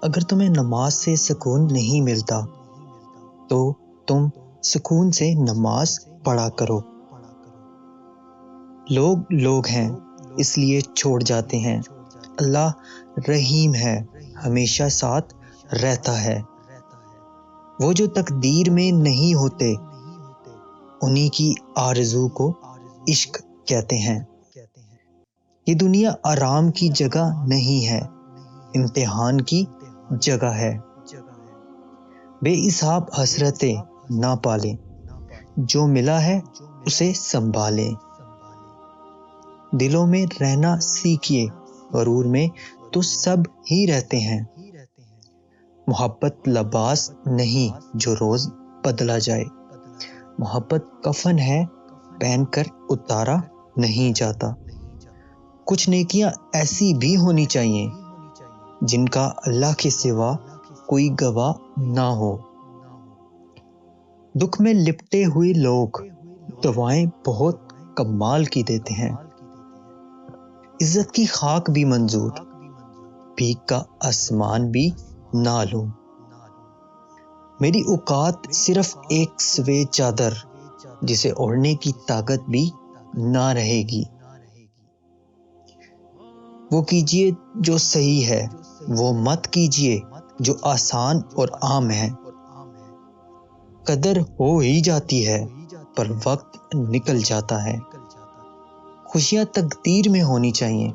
اگر تمہیں نماز سے سکون نہیں ملتا تو تم سکون سے نماز پڑھا کرو۔ لوگ لوگ ہیں اس لیے چھوڑ جاتے ہیں، اللہ رحیم ہے، ہمیشہ ساتھ رہتا ہے۔ وہ جو تقدیر میں نہیں ہوتے انہی کی آرزو کو عشق کہتے ہیں۔ یہ دنیا آرام کی جگہ نہیں ہے، امتحان کی جگہ ہے۔ بے حساب حسرتیں نہ پالیں، جو ملا ہے اسے سنبھالیں۔ دلوں میں رہنا سیکھیے، غرور میں تو سب ہی رہتے ہیں۔ محبت لباس نہیں جو روز بدلا جائے، محبت کفن ہے پہن کر اتارا نہیں جاتا۔ کچھ نیکیاں ایسی بھی ہونی چاہیے جن کا اللہ کے سوا کوئی گواہ نہ ہو۔ دکھ میں لپٹے ہوئے لوگ دعائیں بہت کمال کی دیتے ہیں۔ عزت کی خاک بھی منظور، بھیک کا آسمان بھی نہ لوں۔ میری اوقات صرف ایک سوے چادر، جسے اوڑھنے کی طاقت بھی نہ رہے گی۔ وہ کیجئے جو صحیح ہے، وہ مت کیجئے جو آسان اور عام ہے۔ قدر ہو ہی جاتی ہے پر وقت نکل جاتا ہے۔ خوشیاں تقدیر میں ہونی چاہیے،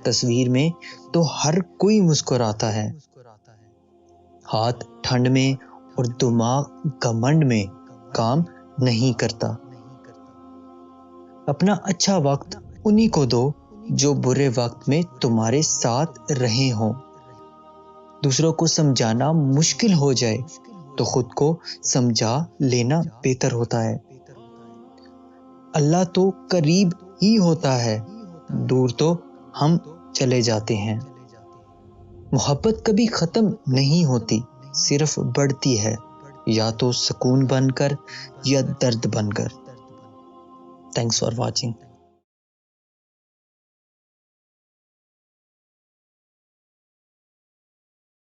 تصویر میں تو ہر کوئی مسکراتا ہے۔ ہاتھ ٹھنڈ میں اور دماغ گھمنڈ میں کام نہیں کرتا۔ اپنا اچھا وقت انہی کو دو جو برے وقت میں تمہارے ساتھ رہے ہوں۔ دوسروں کو سمجھانا مشکل ہو جائے تو خود کو سمجھا لینا بہتر ہوتا ہے۔ اللہ تو قریب ہی ہوتا ہے، دور تو ہم چلے جاتے ہیں۔ محبت کبھی ختم نہیں ہوتی، صرف بڑھتی ہے، یا تو سکون بن کر یا درد بن کر۔ Thanks for watching.